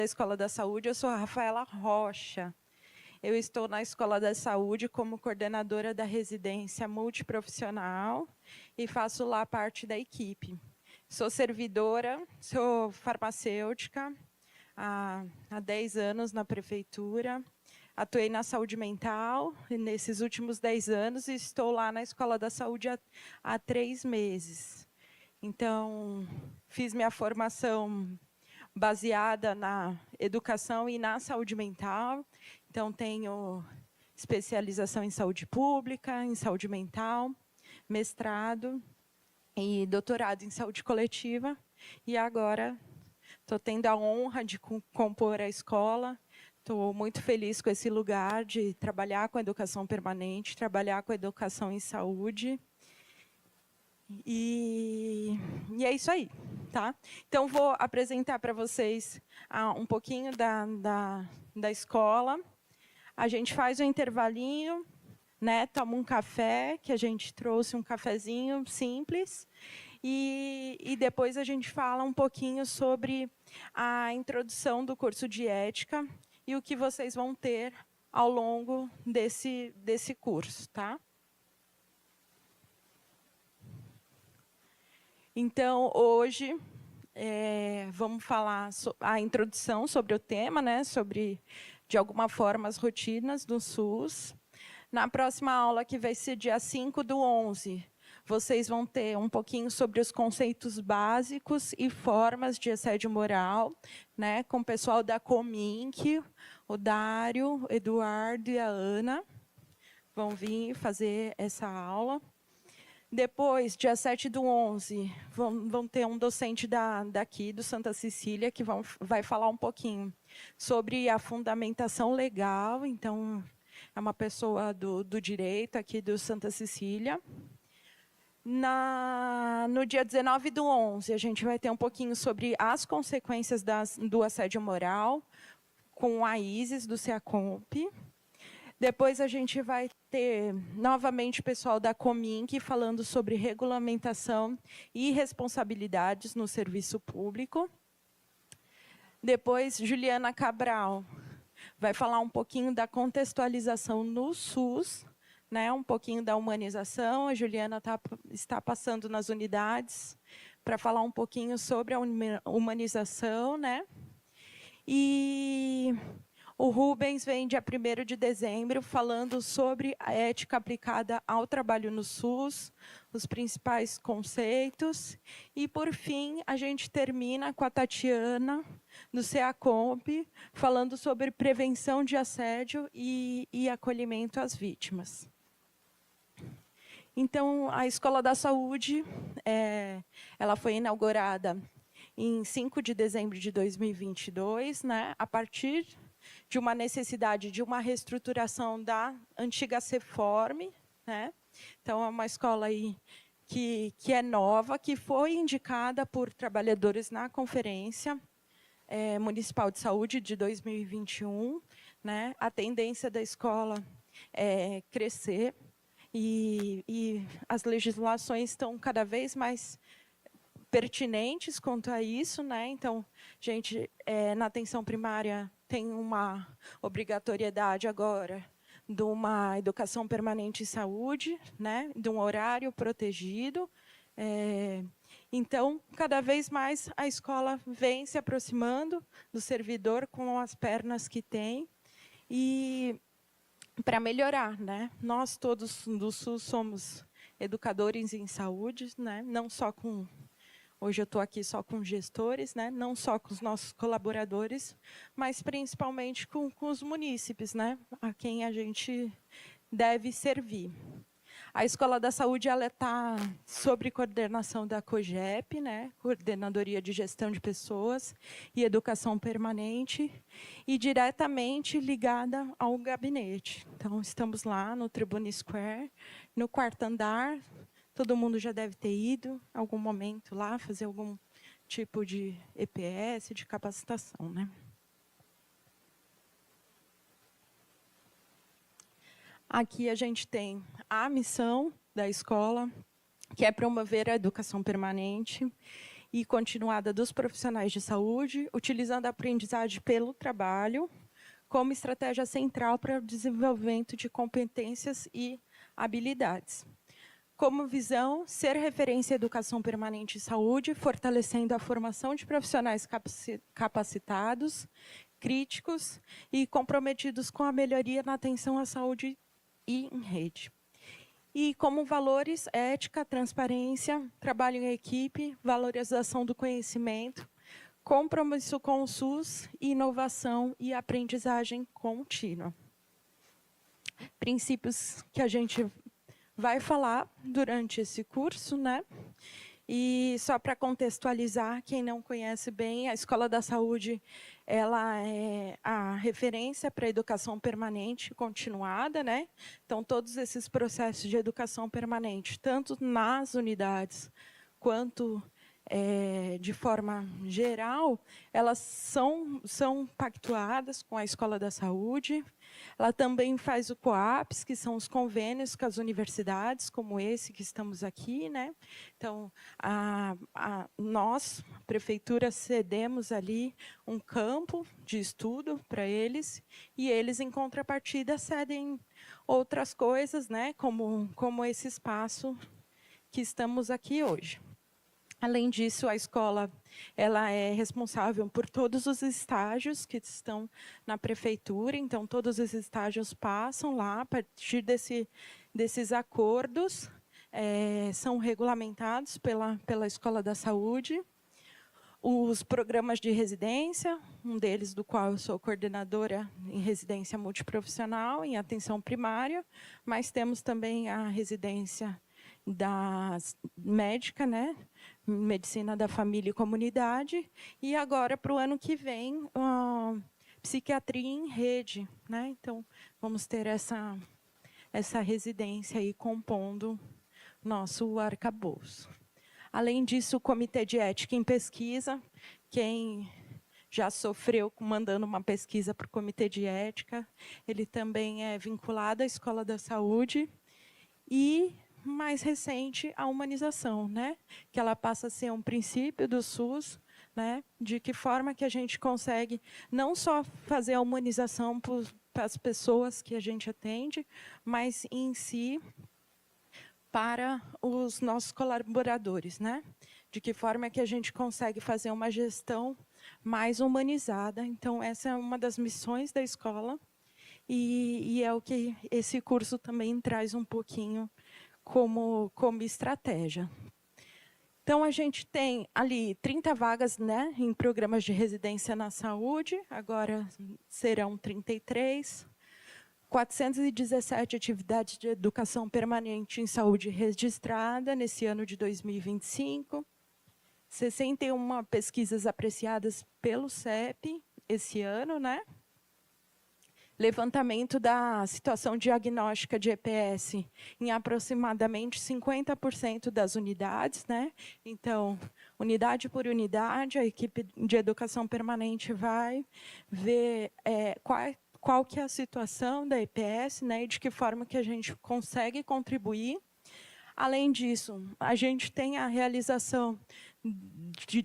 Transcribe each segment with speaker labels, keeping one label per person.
Speaker 1: da Escola da Saúde, eu sou a Rafaela Rocha. Eu estou na Escola da Saúde como coordenadora da residência multiprofissional e faço lá parte da equipe. Sou servidora, sou farmacêutica há 10 anos na prefeitura. Atuei na saúde mental nesses últimos 10 anos e estou lá na Escola da Saúde há 3 meses. Então, fiz minha formação baseada na educação e na saúde mental. Então, tenho especialização em saúde pública, em saúde mental, mestrado e doutorado em saúde coletiva. E agora estou tendo a honra de compor a escola. Estou muito feliz com esse lugar de trabalhar com a educação permanente, trabalhar com a educação em saúde. E é isso aí, tá? Então, vou apresentar para vocês um pouquinho da escola. A gente faz um intervalinho, né? Toma um café, que a gente trouxe um cafezinho simples. E depois a gente fala um pouquinho sobre a introdução do curso de ética e o que vocês vão ter ao longo desse curso, tá? Então, hoje, vamos falar a introdução sobre o tema, né, sobre, de alguma forma, as rotinas do SUS. Na próxima aula, que vai ser dia 5/11, vocês vão ter um pouquinho sobre os conceitos básicos e formas de assédio moral, né, com o pessoal da Cominc, o Dário, o Eduardo e a Ana vão vir fazer essa aula. Depois, dia 7/11, vão ter um docente daqui, do Santa Cecília, que vai falar um pouquinho sobre a fundamentação legal. Então, é uma pessoa do direito aqui do Santa Cecília. No dia 19/11, a gente vai ter um pouquinho sobre as consequências do assédio moral, com a Isis, do SEACOMP. Depois a gente vai ter novamente o pessoal da Cominc falando sobre regulamentação e responsabilidades no serviço público. Depois, Juliana Cabral vai falar um pouquinho da contextualização no SUS, né, um pouquinho da humanização. A Juliana está passando nas unidades para falar um pouquinho sobre a humanização, né? E o Rubens vem dia 1º de dezembro falando sobre a ética aplicada ao trabalho no SUS, os principais conceitos. E, por fim, a gente termina com a Tatiana, do SEACOMP, falando sobre prevenção de assédio e acolhimento às vítimas. Então, a Escola da Saúde, ela foi inaugurada em 5 de dezembro de 2022, né, a partir de uma necessidade de uma reestruturação da antiga Ceform, né? Então, é uma escola aí que é nova, que foi indicada por trabalhadores na Conferência Municipal de Saúde de 2021. Né? A tendência da escola é crescer e as legislações estão cada vez mais pertinentes quanto a isso, né? Então, gente, na atenção primária tem uma obrigatoriedade agora de uma educação permanente em saúde, né? De um horário protegido. Então, cada vez mais a escola vem se aproximando do servidor com as pernas que tem e para melhorar, né? Nós todos do SUS somos educadores em saúde, né? Não só com hoje eu estou aqui só com gestores, né? Não só com os nossos colaboradores, mas principalmente com os munícipes, né? A quem a gente deve servir. A Escola da Saúde está sob coordenação da COGEP, né? Coordenadoria de Gestão de Pessoas e Educação Permanente, e diretamente ligada ao gabinete. Então, estamos lá no Tribune Square, no 4º andar. Todo mundo já deve ter ido, em algum momento, lá, fazer algum tipo de EPS, de capacitação, né? Aqui a gente tem a missão da escola, que é promover a educação permanente e continuada dos profissionais de saúde, utilizando a aprendizagem pelo trabalho como estratégia central para o desenvolvimento de competências e habilidades. Como visão, ser referência em educação permanente e saúde, fortalecendo a formação de profissionais capacitados, críticos e comprometidos com a melhoria na atenção à saúde e em rede. E como valores, ética, transparência, trabalho em equipe, valorização do conhecimento, compromisso com o SUS, inovação e aprendizagem contínua. Princípios que a gente vai falar durante esse curso, né? E só para contextualizar, quem não conhece bem, a Escola da Saúde, ela é a referência para a educação permanente continuada, né? Então, todos esses processos de educação permanente, tanto nas unidades quanto de forma geral, elas são pactuadas com a Escola da Saúde. Ela também faz o COAPS, que são os convênios com as universidades, como esse que estamos aqui, né? Então, nós, prefeitura, cedemos ali um campo de estudo para eles, e eles, em contrapartida, cedem outras coisas, né? Como esse espaço que estamos aqui hoje. Além disso, a escola ela é responsável por todos os estágios que estão na prefeitura, então todos os estágios passam lá, a partir desses acordos, são regulamentados pela Escola da Saúde. Os programas de residência, um deles do qual eu sou coordenadora em residência multiprofissional, em atenção primária, mas temos também a residência da médica, né? Medicina da família e comunidade, e agora, para o ano que vem, psiquiatria em rede, né? Então, vamos ter essa residência aí compondo nosso arcabouço. Além disso, o Comitê de Ética em Pesquisa, quem já sofreu mandando uma pesquisa para o Comitê de Ética, ele também é vinculado à Escola da Saúde, e mais recente, a humanização, né? Que ela passa a ser um princípio do SUS, né? De que forma que a gente consegue não só fazer a humanização para as pessoas que a gente atende, mas em si para os nossos colaboradores, né? De que forma que a gente consegue fazer uma gestão mais humanizada. Então, essa é uma das missões da escola, e é o que esse curso também traz um pouquinho como estratégia. Então, a gente tem ali 30 vagas, né, em programas de residência na saúde, agora serão 33, 417 atividades de educação permanente em saúde registrada nesse ano de 2025, 61 pesquisas apreciadas pelo CEP esse ano, né? Levantamento da situação diagnóstica de EPS em aproximadamente 50% das unidades, né? Então, unidade por unidade, a equipe de educação permanente vai ver qual que é a situação da EPS, né? E de que forma que a gente consegue contribuir. Além disso, a gente tem a realização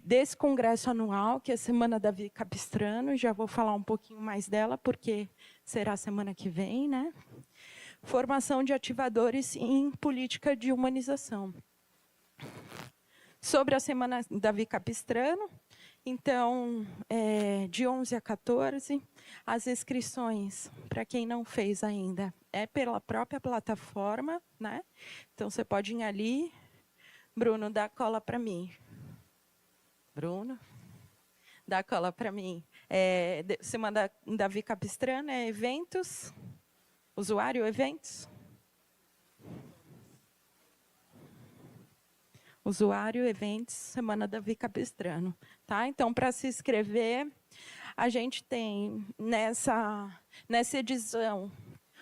Speaker 1: desse congresso anual, que é a Semana Davi Capistrano, já vou falar um pouquinho mais dela, porque será semana que vem, né? Formação de ativadores em política de humanização. Sobre a Semana Davi Capistrano, então, de 11 a 14, as inscrições, para quem não fez ainda, é pela própria plataforma, né? Então, você pode ir ali. Bruno, dá cola para mim. Bruno, dá cola para mim. Semana Davi Capistrano é eventos, usuário eventos. Usuário, eventos, Semana Davi Capistrano. Tá? Então, para se inscrever, a gente tem nessa edição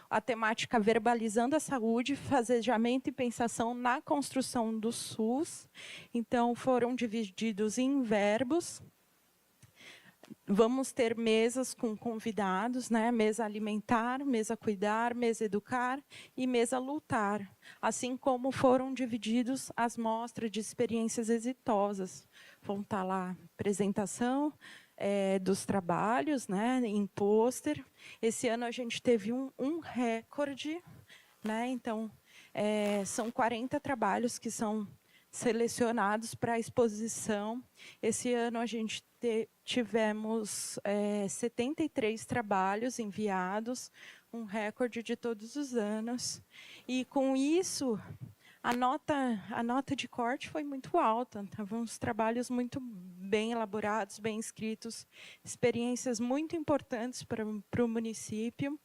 Speaker 1: a temática Verbalizando a Saúde, Fazejamento e Pensação na Construção do SUS. Então, foram divididos em verbos. Vamos ter mesas com convidados, né? Mesa alimentar, mesa cuidar, mesa educar e mesa lutar. Assim como foram divididos as mostras de experiências exitosas. Vão estar lá apresentação dos trabalhos, né? Em pôster. Esse ano a gente teve um recorde, né? Então, são 40 trabalhos que são selecionados para a exposição. Esse ano a gente tivemos 73 trabalhos enviados, um recorde de todos os anos. E, com isso, a nota de corte foi muito alta. Estavam uns trabalhos muito bem elaborados, bem escritos, experiências muito importantes para o município.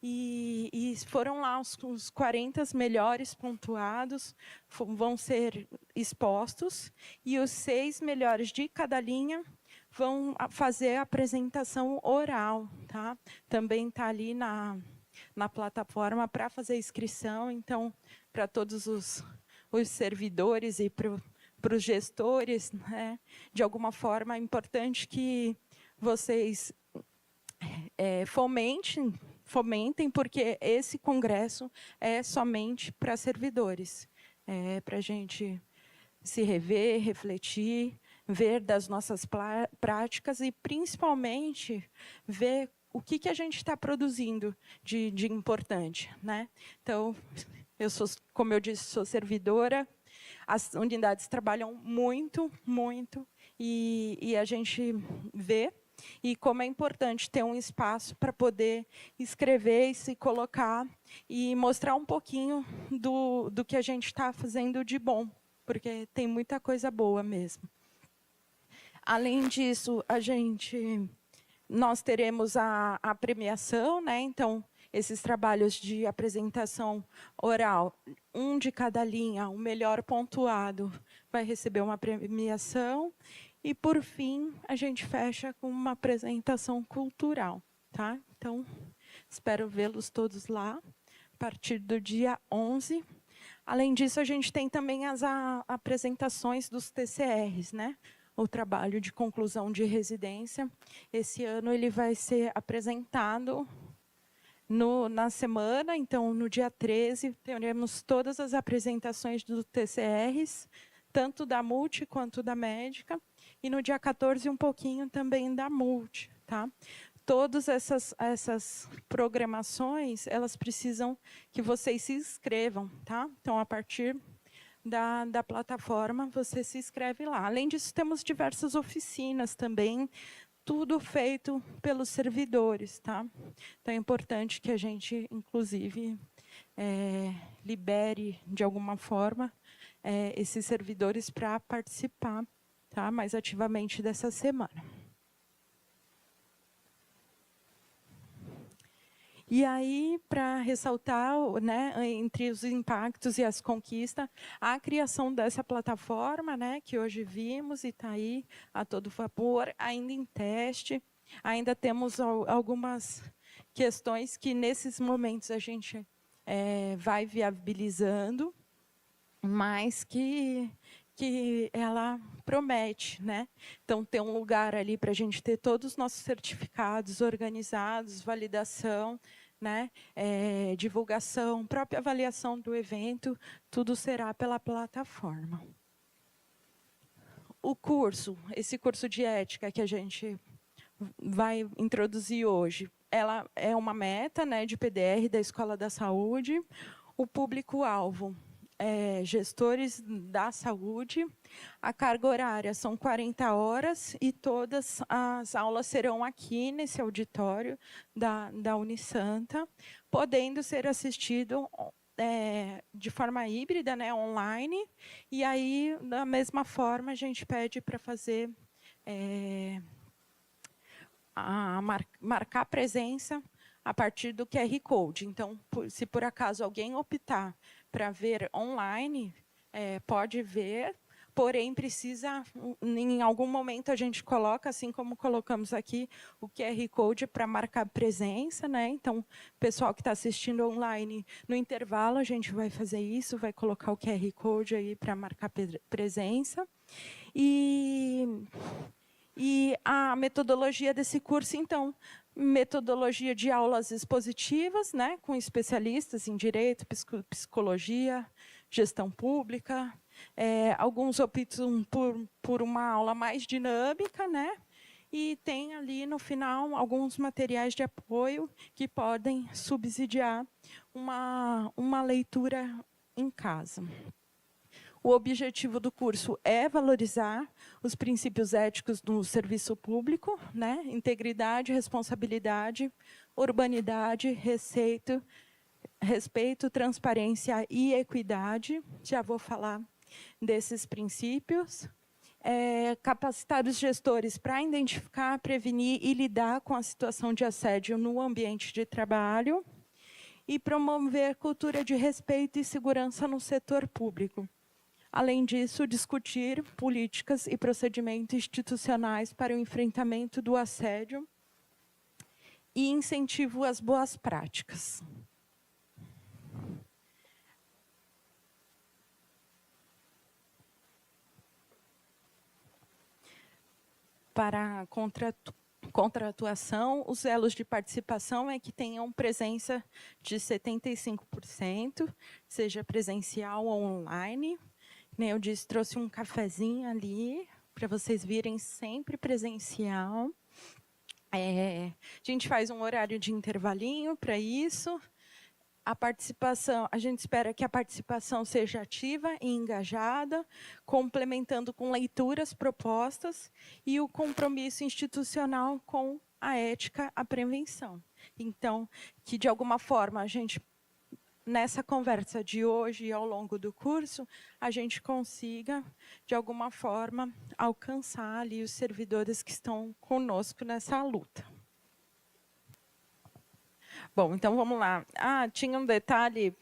Speaker 1: E foram lá os 40 melhores pontuados, vão ser expostos, e os 6 melhores de cada linha vão fazer a apresentação oral. Tá? Também está ali na plataforma para fazer inscrição, então, para todos os servidores e para os gestores, né? De alguma forma, é importante que vocês fomentem, porque esse congresso é somente para servidores, para a gente se rever, refletir, ver das nossas práticas e, principalmente, ver o que a gente está produzindo de importante, né? Então, como eu disse, sou servidora, as unidades trabalham muito, muito, e a gente vê e como é importante ter um espaço para poder escrever e se colocar e mostrar um pouquinho do que a gente está fazendo de bom, porque tem muita coisa boa mesmo. Além disso, nós teremos a premiação, né? Então, esses trabalhos de apresentação oral, um de cada linha, o melhor pontuado vai receber uma premiação. E, por fim, a gente fecha com uma apresentação cultural. Tá? Então, espero vê-los todos lá, a partir do dia 11. Além disso, a gente tem também as apresentações dos TCRs, né? O trabalho de conclusão de residência. Esse ano ele vai ser apresentado na semana, então, no dia 13, teremos todas as apresentações dos TCRs, tanto da multi quanto da médica. E no dia 14, um pouquinho também da multi. Tá? Todas essas programações, elas precisam que vocês se inscrevam. Tá? Então, a partir da plataforma, você se inscreve lá. Além disso, temos diversas oficinas também, tudo feito pelos servidores. Tá? Então, é importante que a gente, inclusive, libere, de alguma forma, esses servidores para participar, tá, mais ativamente dessa semana. E aí, para ressaltar, né, entre os impactos e as conquistas, a criação dessa plataforma, né, que hoje vimos e está aí a todo vapor, ainda em teste. Ainda temos algumas questões que, nesses momentos, a gente vai viabilizando, mas que ela promete, né? Então, ter um lugar ali para a gente ter todos os nossos certificados organizados, validação, né? Divulgação, própria avaliação do evento, tudo será pela plataforma. O curso, esse curso de ética que a gente vai introduzir hoje, ela é uma meta, né, de PDR da Escola da Saúde. O público-alvo gestores da saúde. A carga horária são 40 horas e todas as aulas serão aqui nesse auditório da Unisanta, podendo ser assistido de forma híbrida, né, online. E aí, da mesma forma, a gente pede para fazer marcar presença a partir do QR Code. Então, se por acaso alguém optar para ver online, pode ver, porém precisa, em algum momento a gente coloca, assim como colocamos aqui, o QR Code para marcar presença, né? Então, o pessoal que está assistindo online, no intervalo a gente vai fazer isso, vai colocar o QR Code aí para marcar presença. E a metodologia desse curso, então, metodologia de aulas expositivas, né, com especialistas em direito, psicologia, gestão pública. Alguns optam por uma aula mais dinâmica, né? E tem ali, no final, alguns materiais de apoio que podem subsidiar uma leitura em casa. O objetivo do curso é valorizar os princípios éticos do serviço público, né? Integridade, responsabilidade, urbanidade, respeito, transparência e equidade. Já vou falar desses princípios. Capacitar os gestores para identificar, prevenir e lidar com a situação de assédio no ambiente de trabalho e promover cultura de respeito e segurança no setor público. Além disso, discutir políticas e procedimentos institucionais para o enfrentamento do assédio e incentivo às boas práticas. Para a contratuação, os elos de participação é que tenham presença de 75%, seja presencial ou online. Eu disse, trouxe um cafezinho ali, para vocês virem sempre presencial. A gente faz um horário de intervalinho para isso. A participação, a gente espera que a participação seja ativa e engajada, complementando com leituras propostas e o compromisso institucional com a ética, a prevenção. Então, que de alguma forma a gente, nessa conversa de hoje e ao longo do curso, a gente consiga, de alguma forma, alcançar ali os servidores que estão conosco nessa luta. Bom, então vamos lá. Tinha um detalhe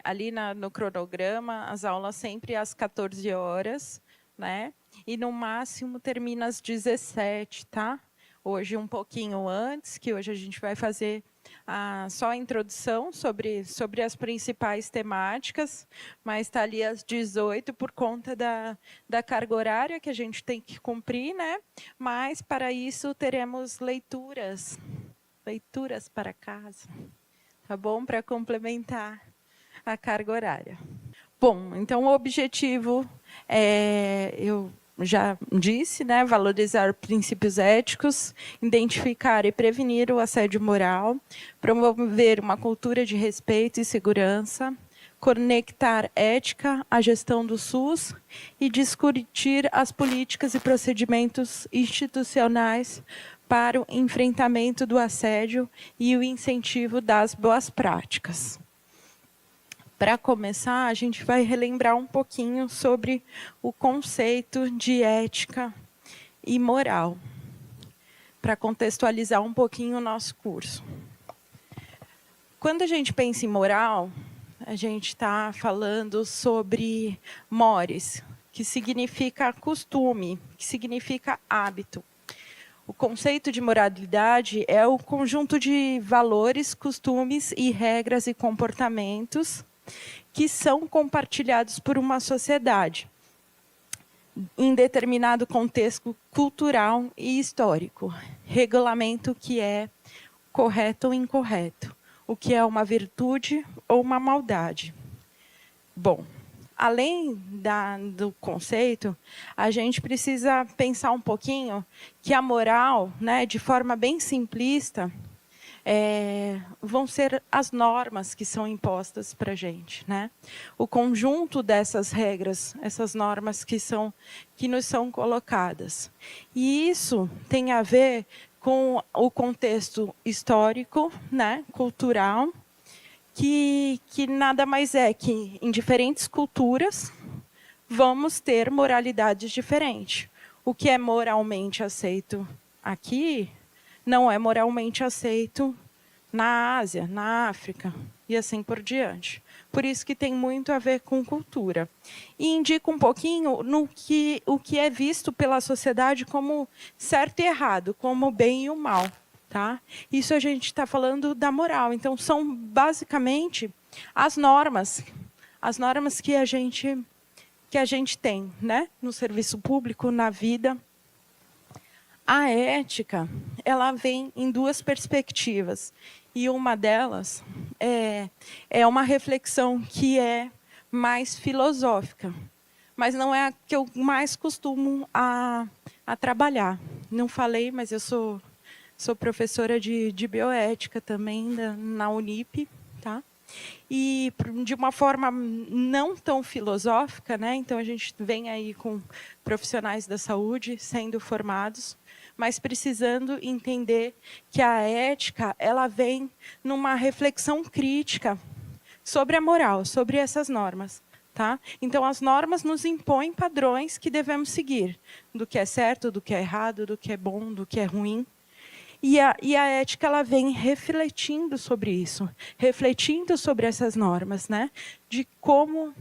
Speaker 1: ali no cronograma, as aulas sempre às 14 horas, né? E no máximo termina às 17, tá? Hoje um pouquinho antes, que hoje a gente vai fazer só a introdução sobre as principais temáticas, mas está ali às 18 por conta da carga horária que a gente tem que cumprir, né? Mas, para isso, teremos leituras para casa, tá bom? Para complementar a carga horária. Bom, então o objetivo eu já disse, né, valorizar princípios éticos, identificar e prevenir o assédio moral, promover uma cultura de respeito e segurança, conectar ética à gestão do SUS e discutir as políticas e procedimentos institucionais para o enfrentamento do assédio e o incentivo das boas práticas. Para começar, a gente vai relembrar um pouquinho sobre o conceito de ética e moral, para contextualizar um pouquinho o nosso curso. Quando a gente pensa em moral, a gente está falando sobre mores, que significa costume, que significa hábito. O conceito de moralidade é o conjunto de valores, costumes e regras e comportamentos que são compartilhados por uma sociedade em determinado contexto cultural e histórico. Regulamento que é correto ou incorreto, o que é uma virtude ou uma maldade. Bom, além do conceito, a gente precisa pensar um pouquinho que a moral, né, de forma bem simplista, vão ser as normas que são impostas para a gente, né? O conjunto dessas regras, essas normas que nos são colocadas. E isso tem a ver com o contexto histórico, né, cultural, que nada mais é que, em diferentes culturas, vamos ter moralidades diferentes. O que é moralmente aceito aqui não é moralmente aceito na Ásia, na África, e assim por diante. Por isso que tem muito a ver com cultura. E indica um pouquinho o que é visto pela sociedade como certo e errado, como o bem e o mal. Tá? Isso a gente está falando da moral. Então, são basicamente as normas que a gente tem, né? No serviço público, na vida, A ética, ela vem em duas perspectivas. E uma delas é uma reflexão que é mais filosófica, mas não é a que eu mais costumo a trabalhar. Não falei, mas eu sou professora de bioética também na Unip, tá? E de uma forma não tão filosófica, né? Então a gente vem aí com profissionais da saúde sendo formados, mas precisando entender que a ética ela vem numa reflexão crítica sobre a moral, sobre essas normas. Tá? Então, as normas nos impõem padrões que devemos seguir, do que é certo, do que é errado, do que é bom, do que é ruim. E a ética ela vem refletindo sobre isso, refletindo sobre essas normas, né? De como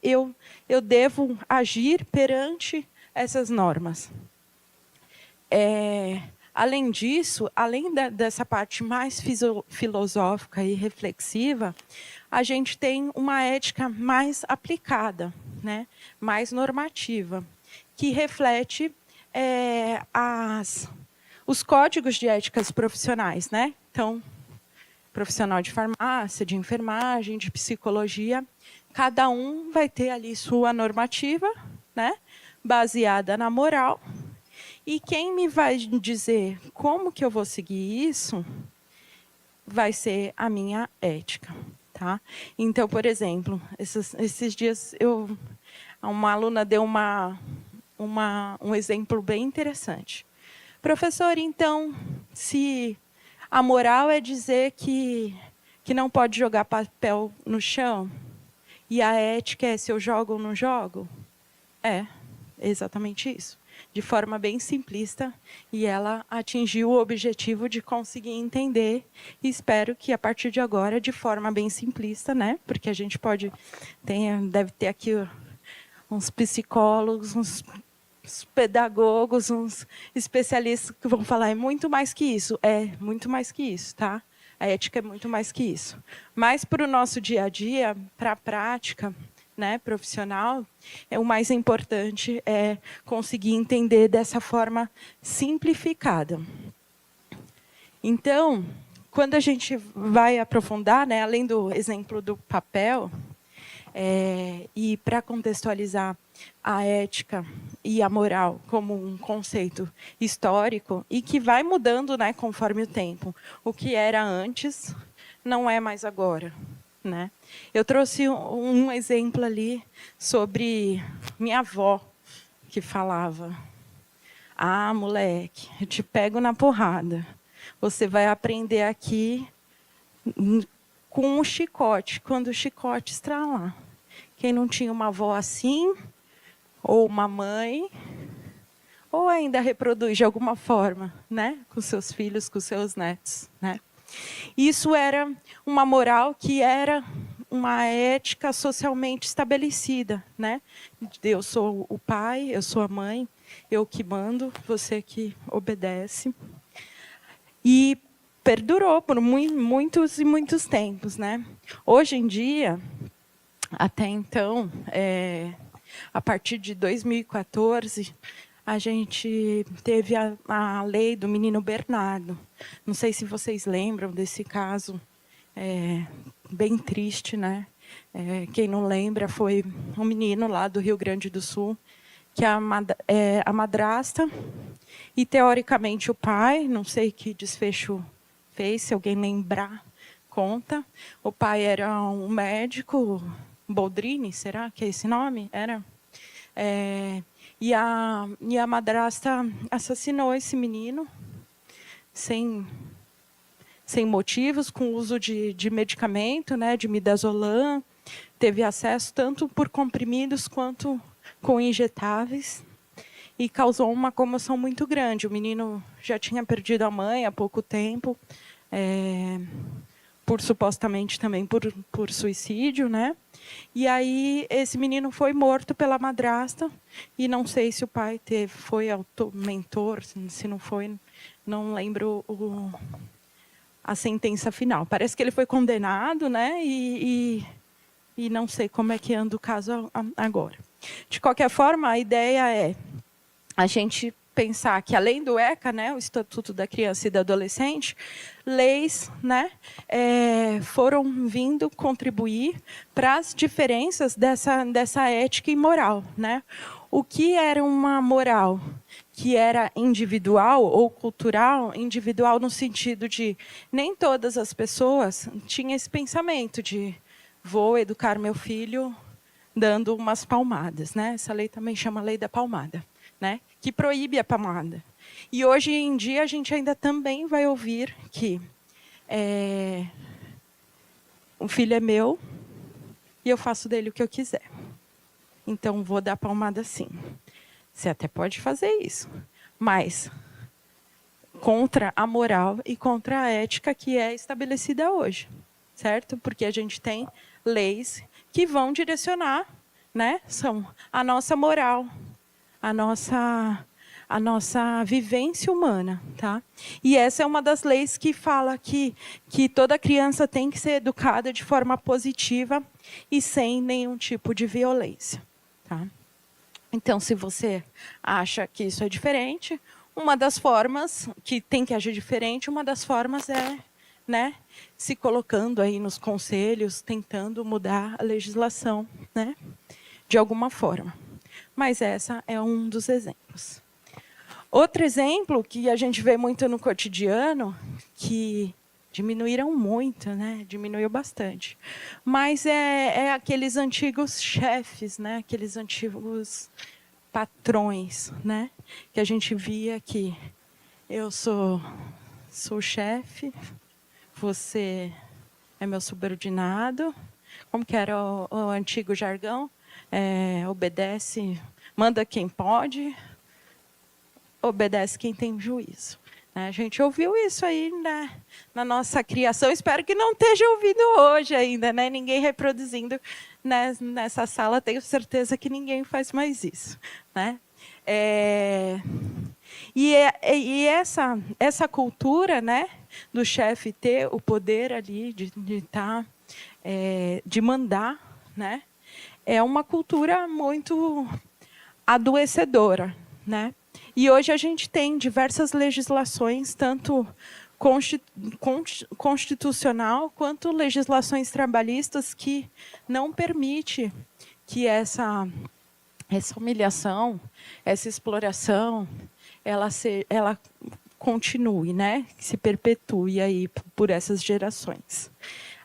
Speaker 1: eu devo agir perante essas normas. Além disso, além dessa parte mais filosófica e reflexiva, a gente tem uma ética mais aplicada, né? Mais normativa, que reflete os códigos de éticas profissionais, né? Então, profissional de farmácia, de enfermagem, de psicologia, cada um vai ter ali sua normativa, né? Baseada na moral. E quem me vai dizer como que eu vou seguir isso vai ser a minha ética, tá? Então, por exemplo, esses dias uma aluna deu um exemplo bem interessante. Professor, então, se a moral é dizer que não pode jogar papel no chão, e a ética é se eu jogo ou não jogo? É exatamente isso. De forma bem simplista, e ela atingiu o objetivo de conseguir entender, e espero que, a partir de agora, de forma bem simplista, né? Porque a gente deve ter aqui uns psicólogos, uns pedagogos, uns especialistas que vão falar, é muito mais que isso. É muito mais que isso, tá? A ética é muito mais que isso. Mas para o nosso dia a dia, para a prática, né, profissional, o mais importante é conseguir entender dessa forma simplificada. Então, quando a gente vai aprofundar, né, além do exemplo do papel, e para contextualizar a ética e a moral como um conceito histórico e que vai mudando, né, conforme o tempo. O que era antes não é mais agora, né? Eu trouxe um exemplo ali sobre minha avó, que falava: ah, moleque, eu te pego na porrada. Você vai aprender aqui com um chicote, quando o chicote estralar. Quem não tinha uma avó assim, ou uma mãe, ou ainda reproduz de alguma forma, né, com seus filhos, com seus netos, né? Isso era uma moral que era uma ética socialmente estabelecida, né? Eu sou o pai, eu sou a mãe, eu que mando, você que obedece. E perdurou por muitos e muitos tempos, né? Hoje em dia, até então, a partir de 2014, a gente teve a lei do menino Bernardo. Não sei se vocês lembram desse caso, bem triste, né? Quem não lembra, foi um menino lá do Rio Grande do Sul, que a madrasta e, teoricamente, o pai, não sei que desfecho fez, se alguém lembrar, conta. O pai era um médico, Boldrini, será que é esse nome? Era. E a madrasta assassinou esse menino sem motivos, com uso de medicamento, né, de midazolam. Teve acesso tanto por comprimidos quanto com injetáveis. E causou uma comoção muito grande. O menino já tinha perdido a mãe há pouco tempo, supostamente também por suicídio, né? E aí esse menino foi morto pela madrasta, e não sei se o pai foi mentor, se não foi, não lembro a sentença final. Parece que ele foi condenado, né? E não sei como é que anda o caso agora. De qualquer forma, a ideia é a gente pensar que, além do ECA, né, o Estatuto da Criança e do Adolescente, leis, né, foram vindo contribuir para as diferenças dessa ética e moral, né? O que era uma moral que era individual ou cultural, individual no sentido de nem todas as pessoas tinham esse pensamento de vou educar meu filho dando umas palmadas, né? Essa lei também chama Lei da Palmada, né? Que proíbe a palmada. E hoje em dia a gente ainda também vai ouvir que o filho é meu e eu faço dele o que eu quiser. Então vou dar palmada sim. Você até pode fazer isso, mas contra a moral e contra a ética que é estabelecida hoje, certo? Porque a gente tem leis que vão direcionar, né? São a nossa moral, a nossa vivência humana, tá? E essa é uma das leis que fala que toda criança tem que ser educada de forma positiva e sem nenhum tipo de violência, tá? Então, se você acha que isso é diferente, uma das formas que tem que agir diferente, uma das formas é, né, se colocando aí nos conselhos, tentando mudar a legislação, né, de alguma forma. Mas essa é um dos exemplos. Outro exemplo que a gente vê muito no cotidiano, que diminuíram muito, né? Diminuiu bastante. Mas é aqueles antigos chefes, né? Aqueles antigos patrões, né? Que a gente via que eu sou o chefe, você é meu subordinado. Como que era o antigo jargão? Obedece, manda quem pode, obedece quem tem juízo. A gente ouviu isso aí, né, na nossa criação. Espero que não esteja ouvindo hoje ainda, né? Ninguém reproduzindo, né, nessa sala. Tenho certeza que ninguém faz mais isso, né? E essa cultura, né, do chefe ter o poder ali de mandar, né, é uma cultura muito adoecedora, né? E hoje a gente tem diversas legislações, tanto constitucional quanto legislações trabalhistas que não permite que essa humilhação, essa exploração, ela continue, né? Que se perpetue aí por essas gerações.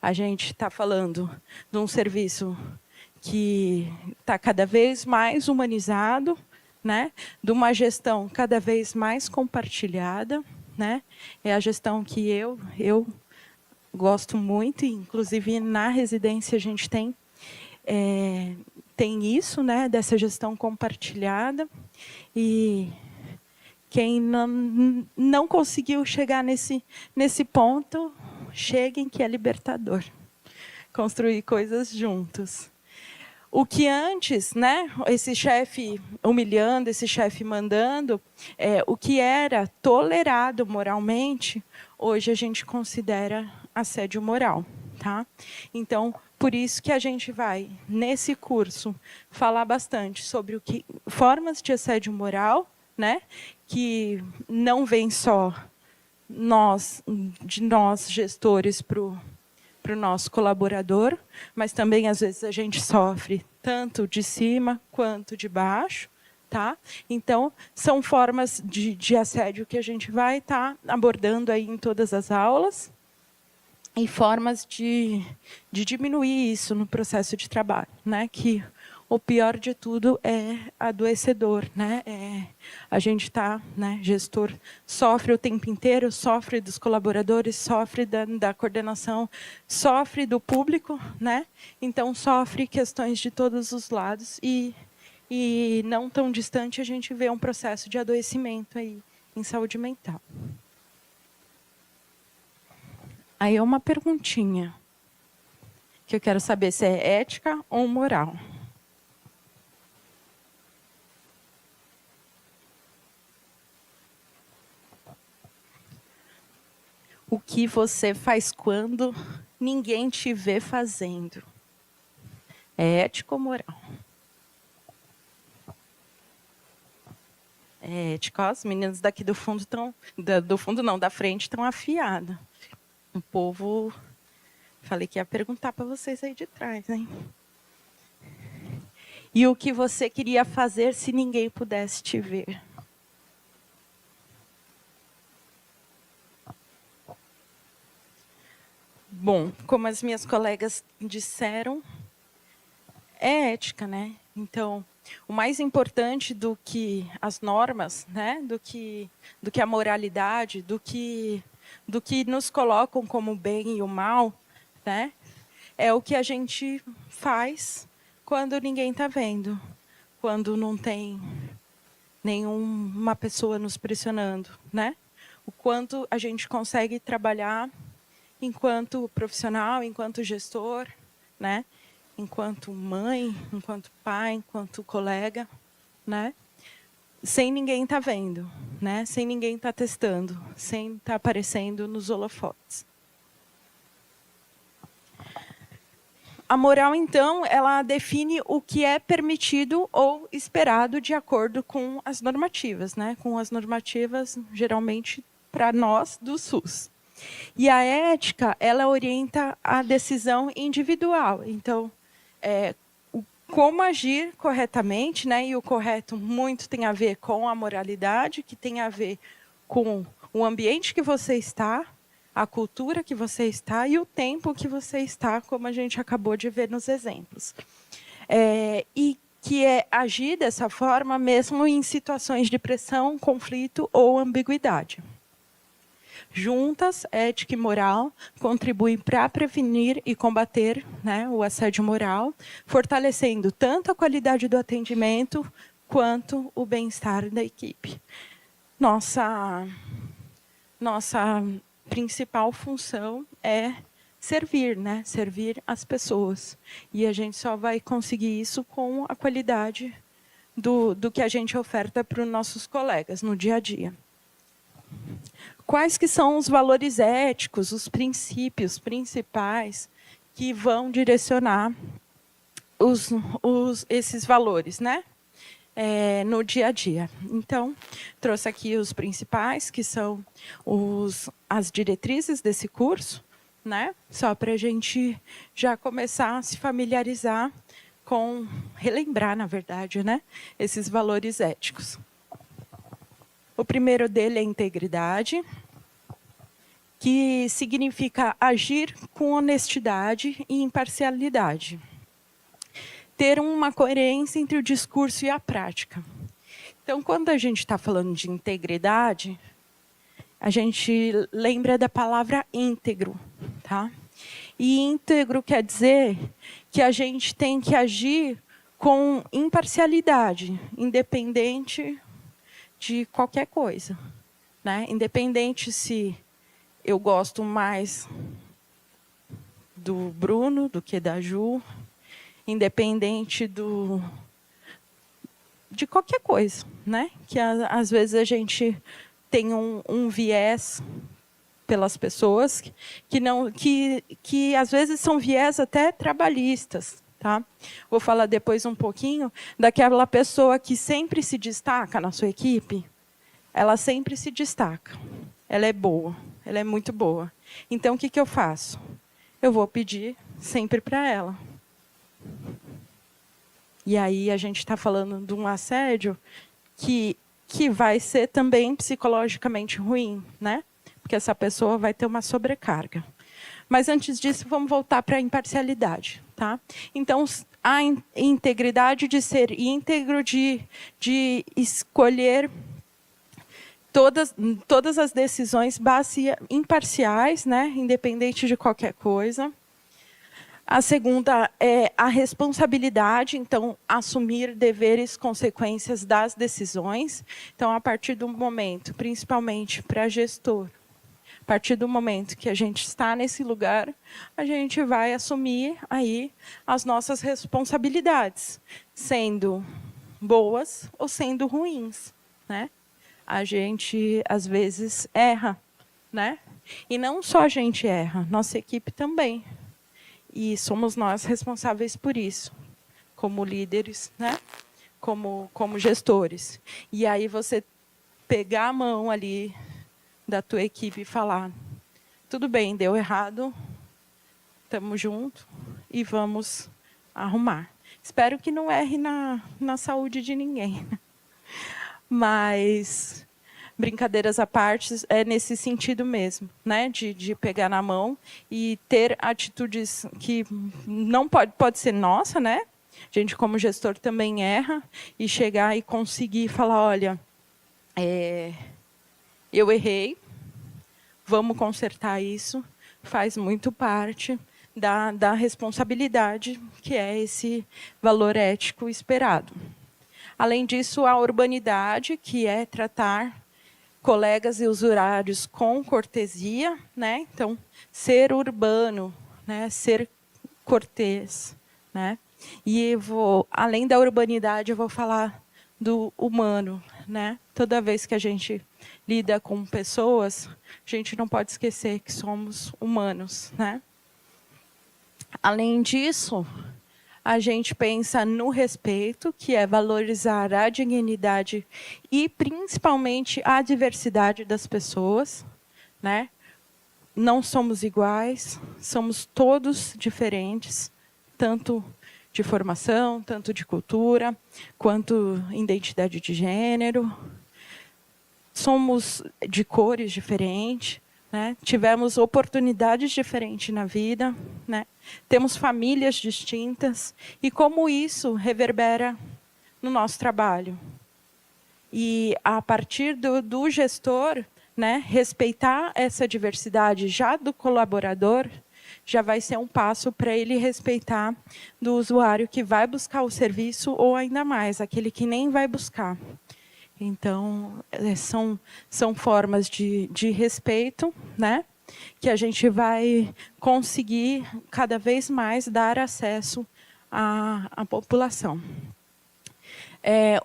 Speaker 1: A gente está falando de um serviço que está cada vez mais humanizado, né? De uma gestão cada vez mais compartilhada, né? É a gestão que eu gosto muito, inclusive na residência a gente tem isso, né? Dessa gestão compartilhada. E quem não conseguiu chegar nesse ponto, cheguem que é libertador. Construir coisas juntos. O que antes, né, esse chefe humilhando, esse chefe mandando, o que era tolerado moralmente, hoje a gente considera assédio moral, tá? Então, por isso que a gente vai, nesse curso, falar bastante sobre formas de assédio moral, né, que não vem só de nós gestores para o nosso colaborador, mas também, às vezes, a gente sofre tanto de cima quanto de baixo. Tá? Então, são formas de assédio que a gente vai estar abordando aí em todas as aulas e formas de diminuir isso no processo de trabalho, né? Que o pior de tudo é adoecedor, né? A gente está, né, gestor sofre o tempo inteiro, sofre dos colaboradores, sofre da coordenação, sofre do público, né? Então sofre questões de todos os lados e não tão distante a gente vê um processo de adoecimento aí em saúde mental. Aí é uma perguntinha que eu quero saber se é ética ou moral. O que você faz quando ninguém te vê fazendo? É ético ou moral? ética. Ó, os meninos daqui do fundo estão... Do fundo não, da frente estão afiados. O povo... Falei que ia perguntar para vocês aí de trás, hein? E o que você queria fazer se ninguém pudesse te ver? Bom, como as minhas colegas disseram, é ética, né? Então, o mais importante do que as normas, né? Do que a moralidade, do que nos colocam como o bem e o mal, né? É o que a gente faz quando ninguém está vendo, quando não tem nenhuma pessoa nos pressionando, né? O quanto a gente consegue trabalhar enquanto profissional, enquanto gestor, né? Enquanto mãe, enquanto pai, enquanto colega, né? Sem ninguém estar vendo, né? Sem ninguém estar testando, sem estar aparecendo nos holofotes. A moral, então, ela define o que é permitido ou esperado de acordo com as normativas, né? Com as normativas, geralmente, para nós, do SUS. E a ética, ela orienta a decisão individual. Então, como agir corretamente, né? E o correto muito tem a ver com a moralidade, que tem a ver com o ambiente que você está, a cultura que você está e o tempo que você está, como a gente acabou de ver nos exemplos. E que é agir dessa forma mesmo em situações de pressão, conflito ou ambiguidade. Juntas, ética e moral contribuem para prevenir e combater, né, o assédio moral, fortalecendo tanto a qualidade do atendimento quanto o bem-estar da equipe. Nossa principal função é servir, né? Servir as pessoas. E a gente só vai conseguir isso com a qualidade do que a gente oferta para os nossos colegas no dia a dia. Quais que são os valores éticos, os princípios principais que vão direcionar esses valores, né? No dia a dia. Então, trouxe aqui os principais, que são as diretrizes desse curso, né? Só para a gente já começar a se familiarizar com, relembrar, na verdade, né? Esses valores éticos. O primeiro dele é a integridade, que significa agir com honestidade e imparcialidade. Ter uma coerência entre o discurso e a prática. Então, quando a gente está falando de integridade, a gente lembra da palavra íntegro, tá? E íntegro quer dizer que a gente tem que agir com imparcialidade, independente de qualquer coisa, né? Independente se eu gosto mais do Bruno do que da Ju, independente de qualquer coisa, né? Que às vezes a gente tem um viés pelas pessoas que às vezes são viés até trabalhistas, tá? Vou falar depois um pouquinho daquela pessoa que sempre se destaca na sua equipe. Ela sempre se destaca. Ela é boa, ela é muito boa. Então, o que eu faço? Eu vou pedir sempre para ela. E aí a gente está falando de um assédio que vai ser também psicologicamente ruim, né? Porque essa pessoa vai ter uma sobrecarga. Mas antes disso, vamos voltar para a imparcialidade, tá? Então, a integridade de ser íntegro, de escolher todas as decisões imparciais, né? Independente de qualquer coisa. A segunda é a responsabilidade, então, assumir deveres, consequências das decisões. Então, a partir do momento, principalmente para gestor, a partir do momento que a gente está nesse lugar, a gente vai assumir aí as nossas responsabilidades, sendo boas ou sendo ruins, né? A gente, às vezes, erra, né? E não só a gente erra, nossa equipe também. E somos nós responsáveis por isso, como líderes, né? como gestores. E aí você pegar a mão ali da tua equipe e falar, tudo bem, deu errado, estamos juntos e vamos arrumar. Espero que não erre na saúde de ninguém. Mas, brincadeiras à parte, é nesse sentido mesmo, né? De pegar na mão e ter atitudes que não pode ser nossa, né? A gente, como gestor, também erra, e chegar e conseguir falar, olha, eu errei, vamos consertar isso, faz muito parte da responsabilidade, que é esse valor ético esperado. Além disso, a urbanidade, que é tratar colegas e usuários com cortesia, né? Então, ser urbano, né? Ser cortês, né? E além da urbanidade, eu vou falar do humano, né? Toda vez que a gente lida com pessoas, a gente não pode esquecer que somos humanos, né? Além disso, a gente pensa no respeito, que é valorizar a dignidade e, principalmente, a diversidade das pessoas, né? Não somos iguais, somos todos diferentes, tanto de formação, tanto de cultura, quanto identidade de gênero. Somos de cores diferentes, né? Tivemos oportunidades diferentes na vida, né? Temos famílias distintas, e como isso reverbera no nosso trabalho. E, a partir do gestor, né, respeitar essa diversidade já do colaborador, já vai ser um passo para ele respeitar do usuário que vai buscar o serviço, ou ainda mais, aquele que nem vai buscar. Então, são formas de respeito, né, que a gente vai conseguir cada vez mais dar acesso à população.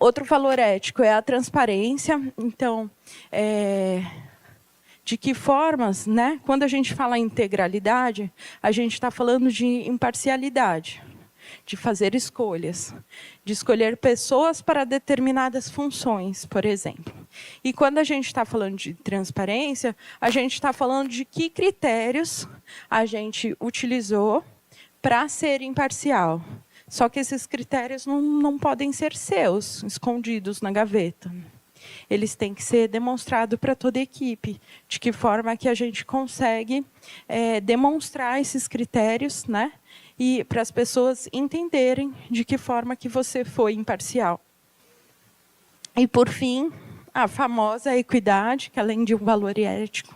Speaker 1: Outro valor ético é a transparência. Então, de que formas, né? Quando a gente fala em integralidade, a gente está falando de imparcialidade, de fazer escolhas, de escolher pessoas para determinadas funções, por exemplo. E quando a gente está falando de transparência, a gente está falando de que critérios a gente utilizou para ser imparcial. Só que esses critérios não podem ser seus, escondidos na gaveta. Eles têm que ser demonstrados para toda a equipe. De que forma que a gente consegue demonstrar esses critérios, né? E para as pessoas entenderem de que forma que você foi imparcial. E, por fim, a famosa equidade, que, além de um valor ético,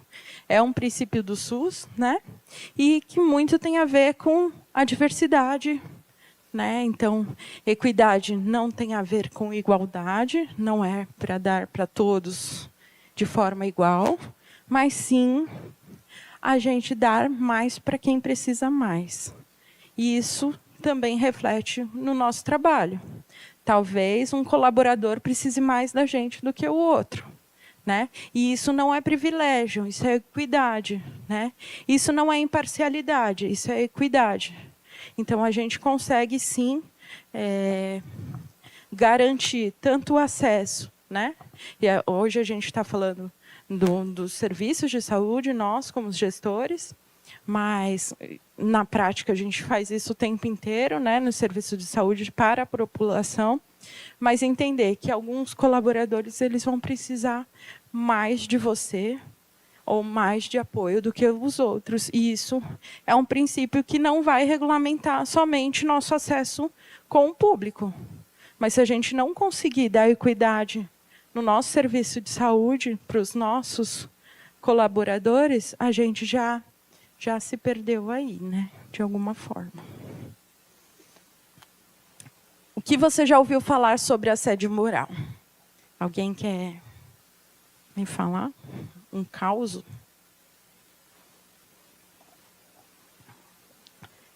Speaker 1: é um princípio do SUS, né? E que muito tem a ver com a diversidade, né? Então, equidade não tem a ver com igualdade, não é para dar para todos de forma igual, mas sim a gente dar mais para quem precisa mais. E isso também reflete no nosso trabalho. Talvez um colaborador precise mais da gente do que o outro, né? E isso não é privilégio, isso é equidade, né? Isso não é imparcialidade, isso é equidade. Então, a gente consegue, sim, garantir tanto o acesso, né? E hoje a gente está falando dos serviços de saúde, nós, como gestores, mas, na prática, a gente faz isso o tempo inteiro, né, no serviço de saúde para a população, mas entender que alguns colaboradores eles vão precisar mais de você, ou mais de apoio do que os outros. E isso é um princípio que não vai regulamentar somente nosso acesso com o público. Mas, se a gente não conseguir dar equidade no nosso serviço de saúde para os nossos colaboradores, a gente já se perdeu aí, né? De alguma forma. O que você já ouviu falar sobre assédio moral? Alguém quer me falar? Um caos?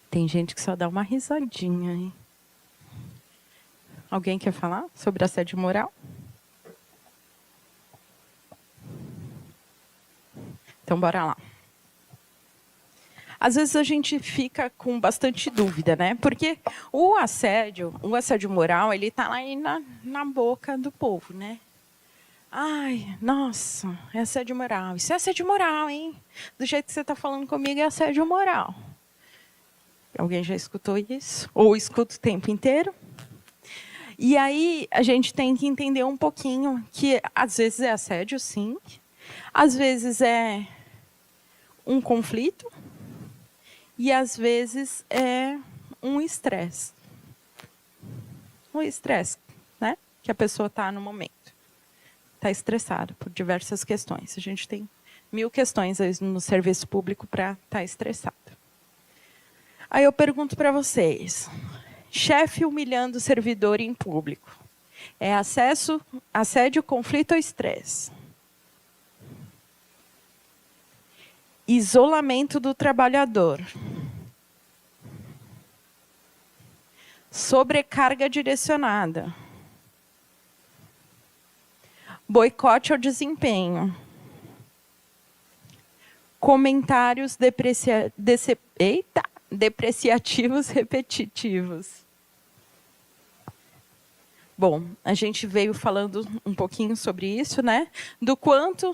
Speaker 1: Tem gente que só dá uma risadinha, hein? Alguém quer falar sobre assédio moral? Então, bora lá. às vezes a gente fica com bastante dúvida, né? Porque o assédio moral, ele está lá aí na boca do povo, né? Ai, nossa, é assédio moral. Isso é assédio moral, hein? Do jeito que você está falando comigo, é assédio moral. Alguém já escutou isso? Ou escuta o tempo inteiro? E aí a gente tem que entender um pouquinho que às vezes é assédio, sim. Às vezes é um conflito. E às vezes é um estresse. Um estresse, né? Que a pessoa está no momento. Está estressada por diversas questões. A gente tem 1000 questões no serviço público para estar estressado. Aí eu pergunto para vocês, chefe humilhando o servidor em público, é assédio, conflito ou estresse? Isolamento do trabalhador. Sobrecarga direcionada. Boicote ao desempenho. Comentários depreciativos repetitivos. Bom, a gente veio falando um pouquinho sobre isso, né? Do quanto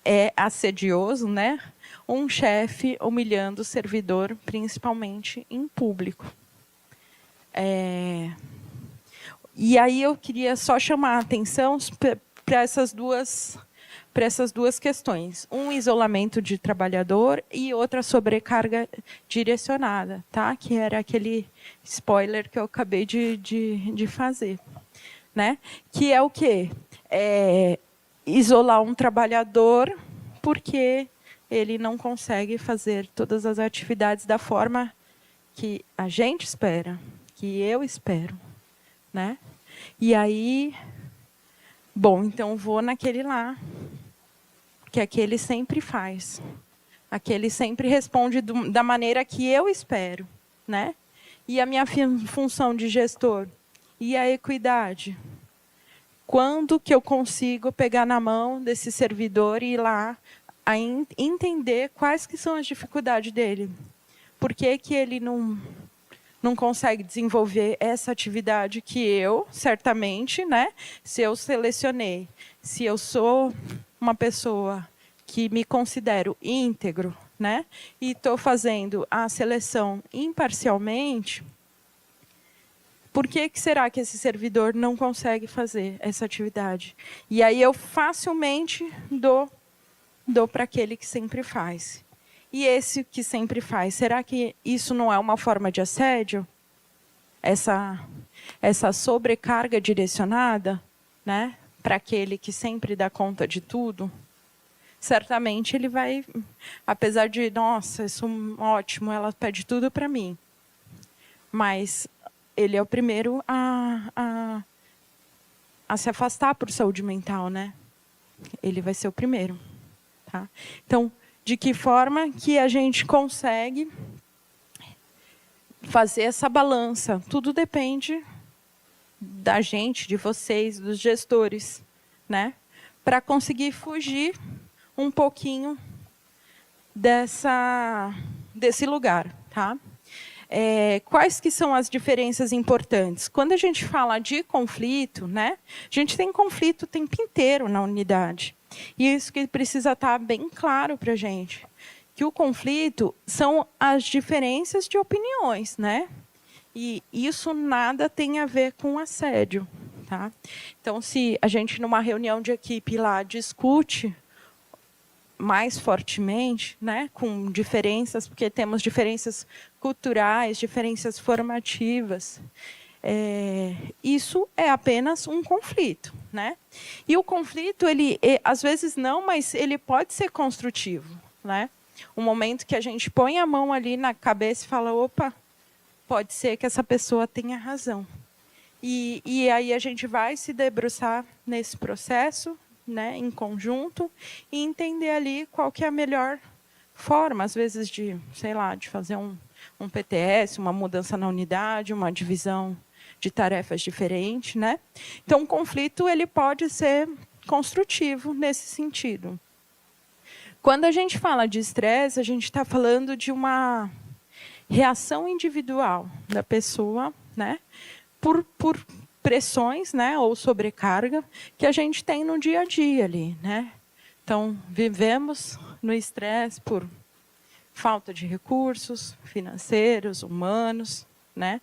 Speaker 1: é assedioso, né? Um chefe humilhando o servidor, principalmente em público. E aí eu queria só chamar a atenção para essas duas questões. Um isolamento de trabalhador e outra sobrecarga direcionada, tá? Que era aquele spoiler que eu acabei de fazer. Né? Que é o quê? Isolar um trabalhador porque ele não consegue fazer todas as atividades da forma que a gente espera, que eu espero. Né? E aí, bom, então vou naquele lá, que aquele sempre faz. Aquele sempre responde da maneira que eu espero. Né? E a minha função de gestor? E a equidade? Quando que eu consigo pegar na mão desse servidor e ir lá a entender quais que são as dificuldades dele? Por que que ele não consegue desenvolver essa atividade que eu, certamente, né, se eu selecionei, se eu sou uma pessoa que me considero íntegro, né, e estou fazendo a seleção imparcialmente, por que será que esse servidor não consegue fazer essa atividade? E aí eu facilmente dou para aquele que sempre faz. E esse que sempre faz, será que isso não é uma forma de assédio? Essa sobrecarga direcionada, né, para aquele que sempre dá conta de tudo? Certamente ele vai, apesar de, nossa, isso é ótimo, ela pede tudo para mim. Mas ele é o primeiro a se afastar por saúde mental, né? Ele vai ser o primeiro. Tá? Então, de que forma que a gente consegue fazer essa balança? Tudo depende da gente, de vocês, dos gestores, né? Para conseguir fugir um pouquinho desse lugar, tá? Quais que são as diferenças importantes? Quando a gente fala de conflito, né, a gente tem conflito o tempo inteiro na unidade. E isso que precisa estar bem claro para a gente. Que o conflito são as diferenças de opiniões, né? E isso nada tem a ver com assédio. Tá? Então, se a gente, numa reunião de equipe lá, discute mais fortemente, né, com diferenças, porque temos diferenças culturais, diferenças formativas. Isso é apenas um conflito, né? E o conflito, ele às vezes não, mas ele pode ser construtivo, né? Um momento que a gente põe a mão ali na cabeça e fala, opa, pode ser que essa pessoa tenha razão. E aí a gente vai se debruçar nesse processo, né, em conjunto, e entender ali qual que é a melhor forma, às vezes, de, sei lá, de fazer um PTS, uma mudança na unidade, uma divisão de tarefas diferente, né? Então, o conflito ele pode ser construtivo nesse sentido. Quando a gente fala de estresse, a gente está falando de uma reação individual da pessoa, né, por pressões, né, ou sobrecarga que a gente tem no dia a dia ali, né? Então, vivemos no estresse por falta de recursos financeiros, humanos, né?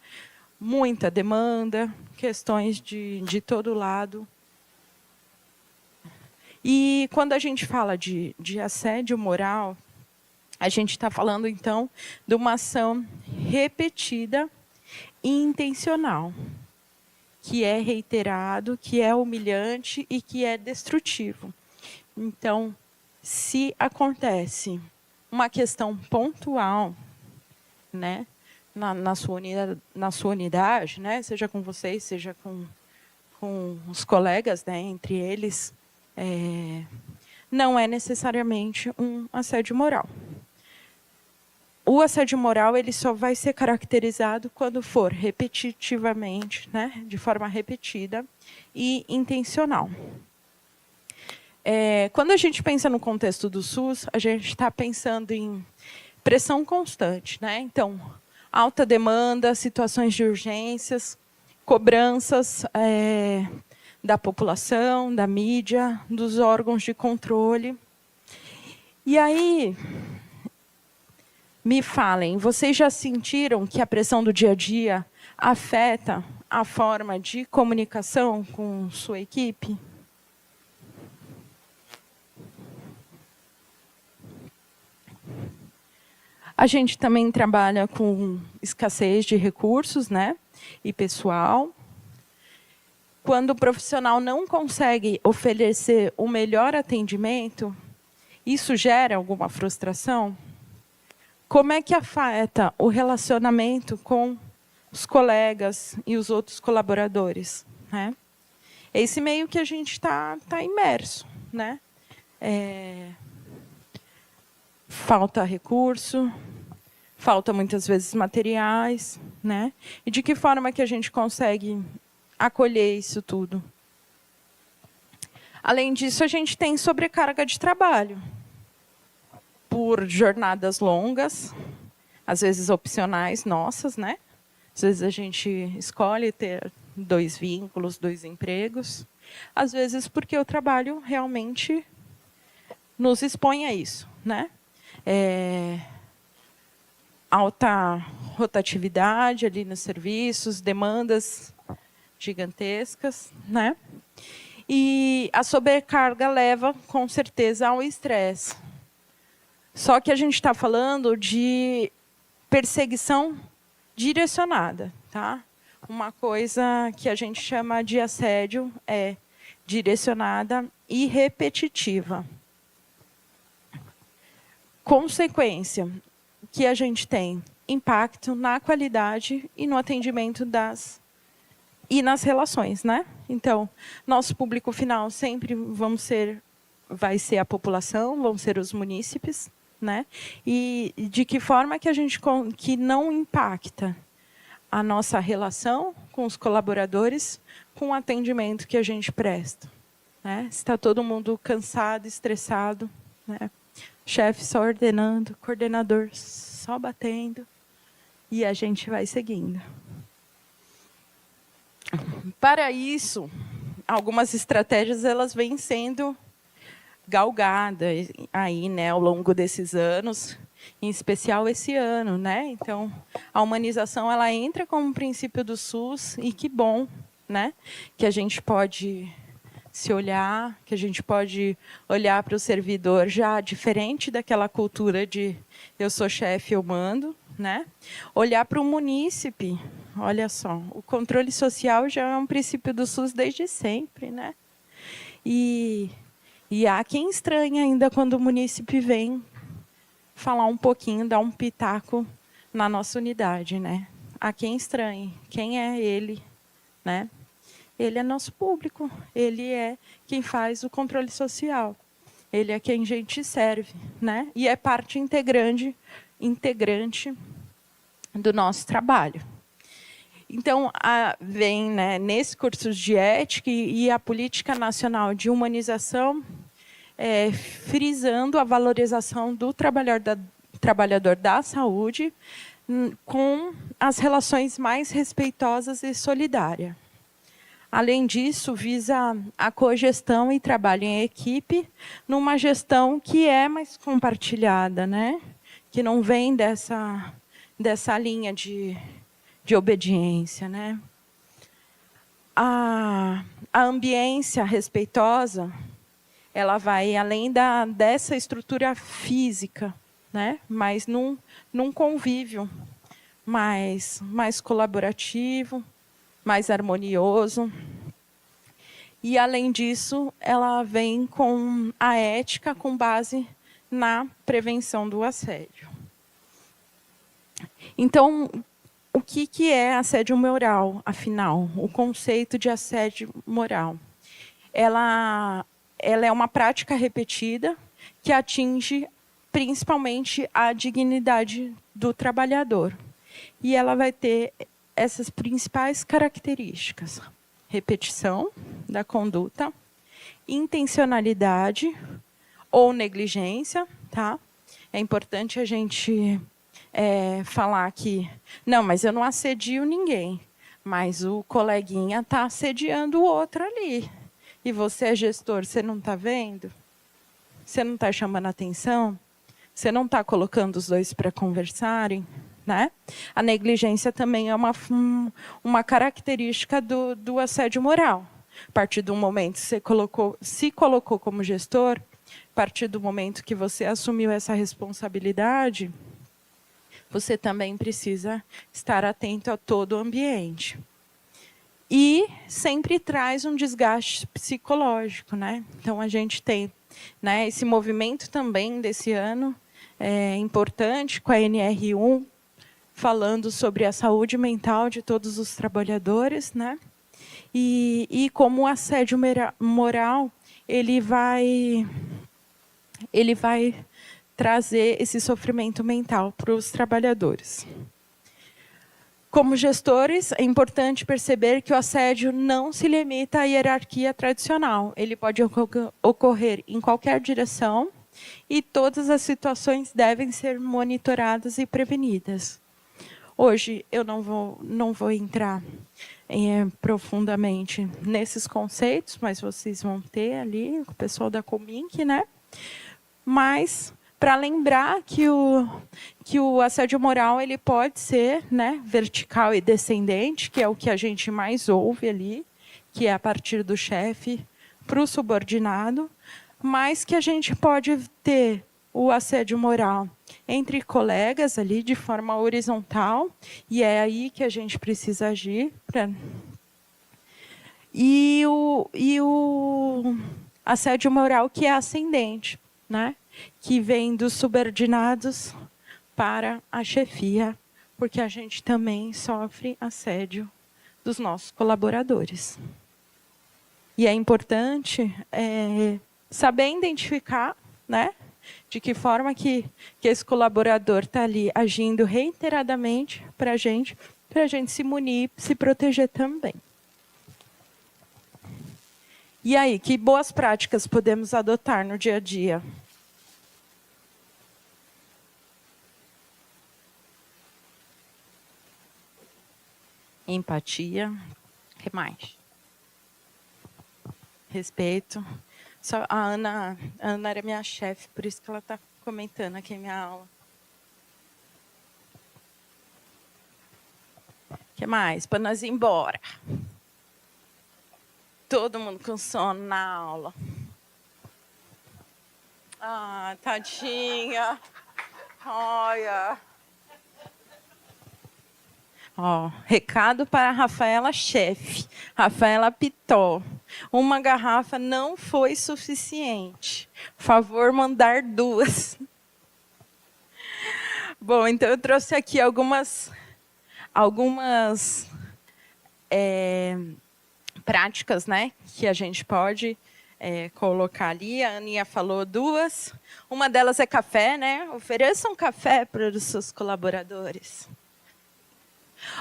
Speaker 1: Muita demanda, questões de todo lado. E quando a gente fala de assédio moral, a gente está falando, então, de uma ação repetida e intencional, que é reiterado, que é humilhante e que é destrutivo. Então, se acontece uma questão pontual, né, na sua unidade, né, seja com vocês, seja com os colegas, né, entre eles, não é necessariamente um assédio moral. O assédio moral ele só vai ser caracterizado quando for repetitivamente, né, de forma repetida e intencional. Quando a gente pensa no contexto do SUS, a gente está pensando em pressão constante, né? Então, alta demanda, situações de urgências, cobranças da população, da mídia, dos órgãos de controle. E aí, me falem, vocês já sentiram que a pressão do dia a dia afeta a forma de comunicação com sua equipe? A gente também trabalha com escassez de recursos, né, e pessoal. Quando o profissional não consegue oferecer o melhor atendimento, isso gera alguma frustração? Como é que afeta o relacionamento com os colegas e os outros colaboradores, né? É esse meio que a gente está imerso, né? Falta recurso, falta muitas vezes materiais, né? E de que forma que a gente consegue acolher isso tudo? Além disso, a gente tem sobrecarga de trabalho por jornadas longas, às vezes opcionais nossas, né? Às vezes a gente escolhe ter 2 vínculos, 2 empregos. Às vezes porque o trabalho realmente nos expõe a isso, né? Alta rotatividade ali nos serviços, demandas gigantescas, né? E a sobrecarga leva, com certeza, ao estresse. Só que a gente está falando de perseguição direcionada, tá? Uma coisa que a gente chama de assédio é direcionada e repetitiva. Consequência que a gente tem impacto na qualidade e no atendimento e nas relações, né? Então, nosso público final sempre vai ser a população, vão ser os munícipes, né? E de que forma que a gente que não impacta a nossa relação com os colaboradores, com o atendimento que a gente presta, né? Está todo mundo cansado, estressado, né? Chefe só ordenando, coordenador só batendo, e a gente vai seguindo. Para isso, algumas estratégias elas vêm sendo galgadas aí, né, ao longo desses anos, em especial esse ano, né? Então, a humanização ela entra como um princípio do SUS e que bom, né, que a gente pode se olhar, que a gente pode olhar para o servidor já diferente daquela cultura de eu sou chefe, eu mando, né? Olhar para o munícipe, olha só, o controle social já é um princípio do SUS desde sempre, né? E há quem estranha ainda quando o munícipe vem falar um pouquinho, dar um pitaco na nossa unidade, né? Há quem estranhe, quem é ele, né? Ele é nosso público, ele é quem faz o controle social, ele é quem a gente serve, né? E é parte integrante do nosso trabalho. Então, vem, né, nesse curso de ética e a política nacional de humanização, frisando a valorização do trabalhador da saúde com as relações mais respeitosas e solidárias. Além disso, visa a cogestão e trabalho em equipe, numa gestão que é mais compartilhada, né? Que não vem dessa linha de obediência, né? A ambiência respeitosa, ela vai além dessa estrutura física, né? Mas num convívio mais colaborativo, mais harmonioso. E, além disso, ela vem com a ética com base na prevenção do assédio. Então, o que é assédio moral, afinal? O conceito de assédio moral. Ela é uma prática repetida que atinge principalmente a dignidade do trabalhador. E ela vai ter essas principais características: repetição da conduta, intencionalidade ou negligência, tá? É importante a gente falar que, não, mas eu não assedio ninguém, mas o coleguinha está assediando o outro ali. E você é gestor, você não está vendo? Você não está chamando atenção? Você não está colocando os dois para conversarem? Né? A negligência também é uma característica do assédio moral. A partir do momento que você se colocou como gestor, a partir do momento que você assumiu essa responsabilidade, você também precisa estar atento a todo o ambiente. E sempre traz um desgaste psicológico, né? Então, a gente tem, né, esse movimento também desse ano, importante, com a NR1, falando sobre a saúde mental de todos os trabalhadores, né? E como o assédio moral ele vai trazer esse sofrimento mental para os trabalhadores. Como gestores, é importante perceber que o assédio não se limita à hierarquia tradicional. Ele pode ocorrer em qualquer direção e todas as situações devem ser monitoradas e prevenidas. Hoje eu não vou entrar profundamente nesses conceitos, mas vocês vão ter ali com o pessoal da Cominc, né? Mas para lembrar que o assédio moral ele pode ser, né, vertical e descendente, que é o que a gente mais ouve ali, que é a partir do chefe para o subordinado, mas que a gente pode ter o assédio moral entre colegas ali de forma horizontal, e é aí que a gente precisa agir. E o assédio moral que é ascendente, né? Que vem dos subordinados para a chefia, porque a gente também sofre assédio dos nossos colaboradores. E é importante saber identificar, né, de que forma que esse colaborador está ali agindo reiteradamente para a gente se munir, se proteger também. E aí, que boas práticas podemos adotar no dia a dia? Empatia. O que mais? Respeito. Só a Ana era minha chefe, por isso que ela está comentando aqui a minha aula. O que mais? Para nós ir embora. Todo mundo com sono na aula. Ah, tadinha. Olha. Ó, recado para a Rafaela chefe. Rafaela Pitó. Uma garrafa não foi suficiente. Por favor, mandar 2. Bom, então eu trouxe aqui algumas práticas, né, que a gente pode colocar ali. A Aninha falou 2. Uma delas é café, né? Ofereçam café para os seus colaboradores.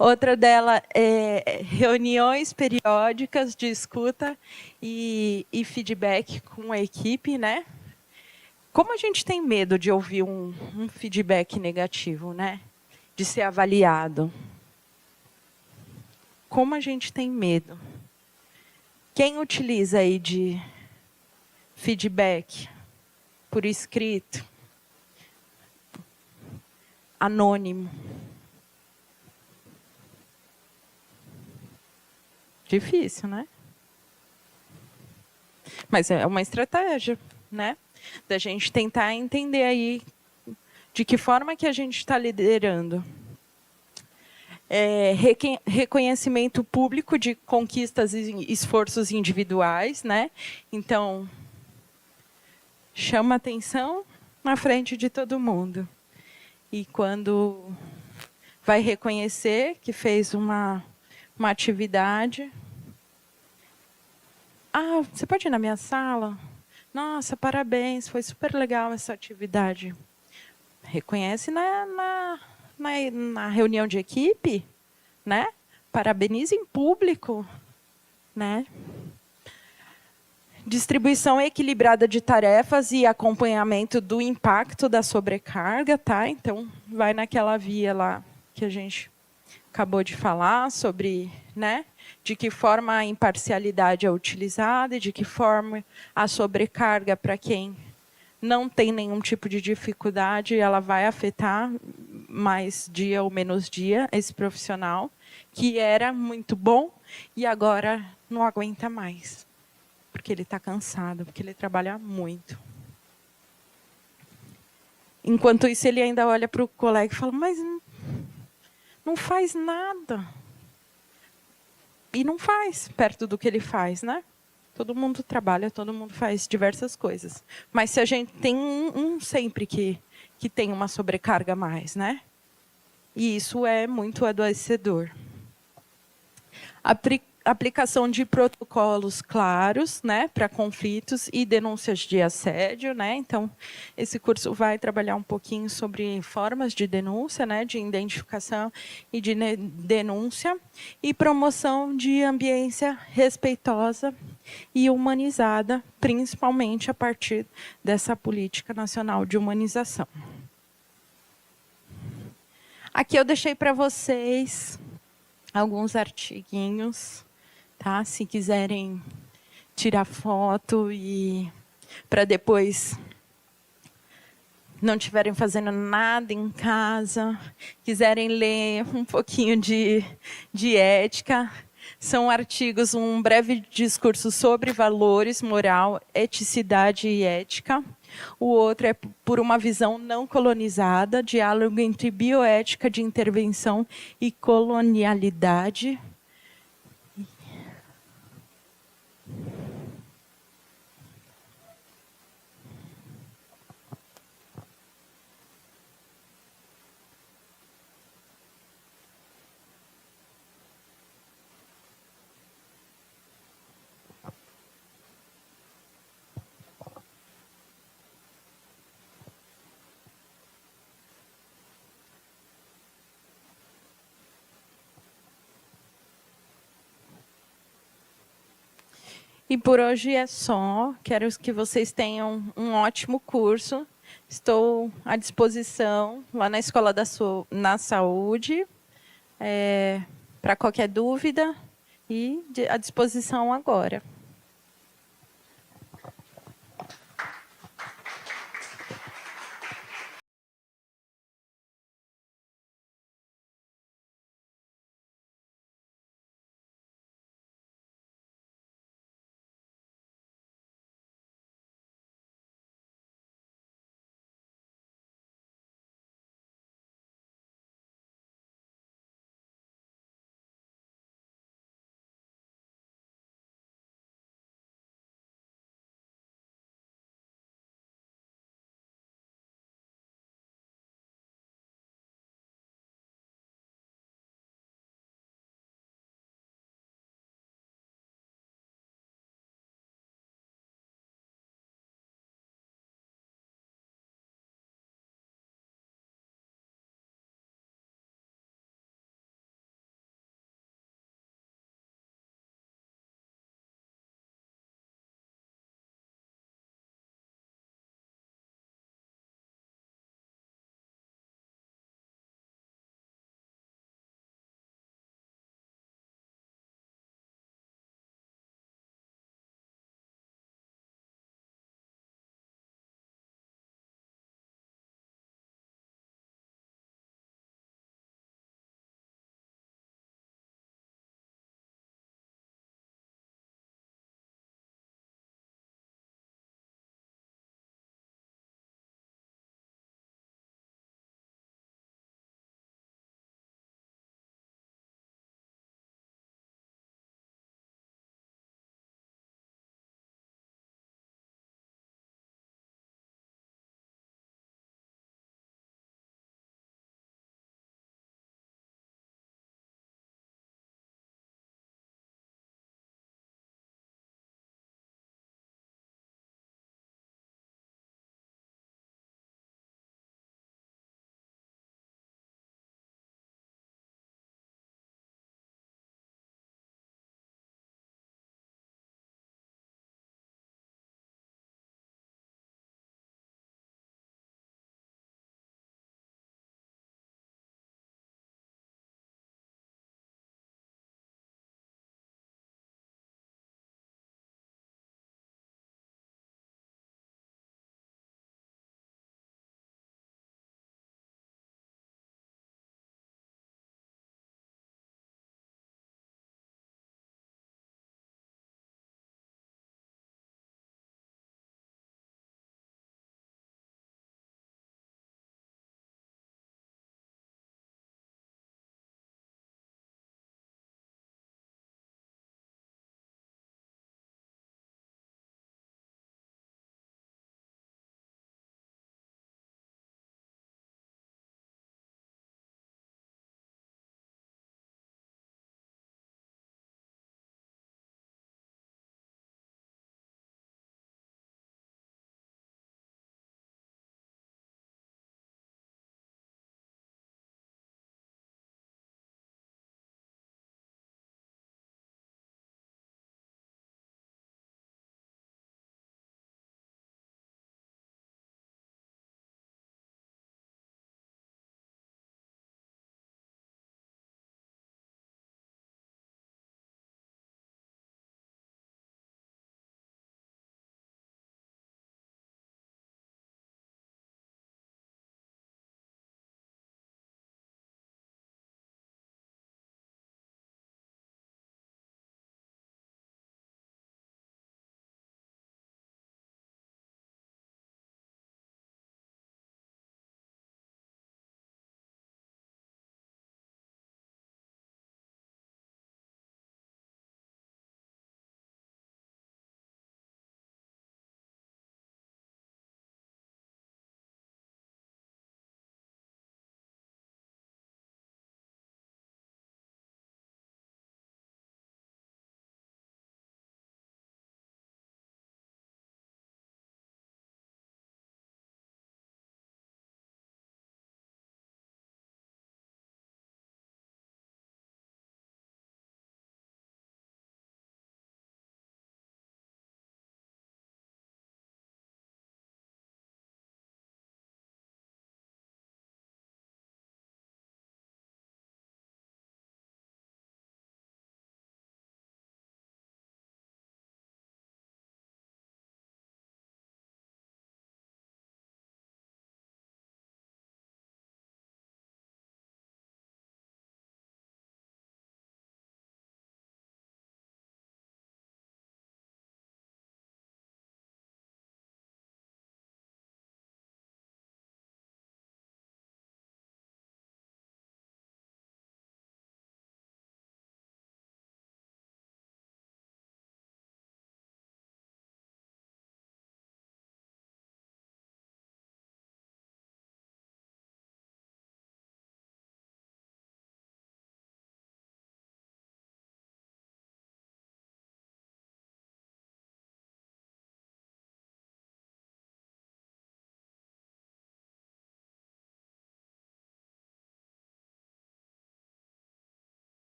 Speaker 1: Outra dela é reuniões periódicas de escuta e feedback com a equipe, né? Como a gente tem medo de ouvir um feedback negativo, né? De ser avaliado. Como a gente tem medo. Quem utiliza aí de feedback por escrito, anônimo? Difícil, né? Mas é uma estratégia, né? Da gente tentar entender aí de que forma que a gente está liderando. Reconhecimento público de conquistas e esforços individuais, né? Então, chama atenção na frente de todo mundo. E quando vai reconhecer que fez uma atividade... Ah, você pode ir na minha sala? Nossa, parabéns, foi super legal essa atividade. Reconhece na reunião de equipe, né? Parabenize em público, né? Distribuição equilibrada de tarefas e acompanhamento do impacto da sobrecarga, tá? Então, vai naquela via lá que a gente acabou de falar sobre, né? De que forma a imparcialidade é utilizada e de que forma a sobrecarga, para quem não tem nenhum tipo de dificuldade, ela vai afetar mais dia ou menos dia esse profissional, que era muito bom e agora não aguenta mais, porque ele está cansado, porque ele trabalha muito. Enquanto isso, ele ainda olha para o colega e fala, mas não faz nada. E não faz perto do que ele faz, né? Todo mundo trabalha, todo mundo faz diversas coisas. Mas se a gente tem sempre que tem uma sobrecarga a mais, né? E isso é muito adoecedor. Aplicação de protocolos claros, né, para conflitos e denúncias de assédio, né? Então, esse curso vai trabalhar um pouquinho sobre formas de denúncia, né, de identificação e de denúncia, e promoção de ambiência respeitosa e humanizada, principalmente a partir dessa política nacional de humanização. Aqui eu deixei para vocês alguns artiguinhos, tá? Se quiserem tirar foto e para depois não estiverem fazendo nada em casa, quiserem ler um pouquinho de ética, são artigos, um breve discurso sobre valores, moral, eticidade e ética. O outro é por uma visão não colonizada, diálogo entre bioética de intervenção e colonialidade. E por hoje é só. Quero que vocês tenham um ótimo curso. Estou à disposição lá na Escola na Saúde, para qualquer dúvida, e à disposição agora.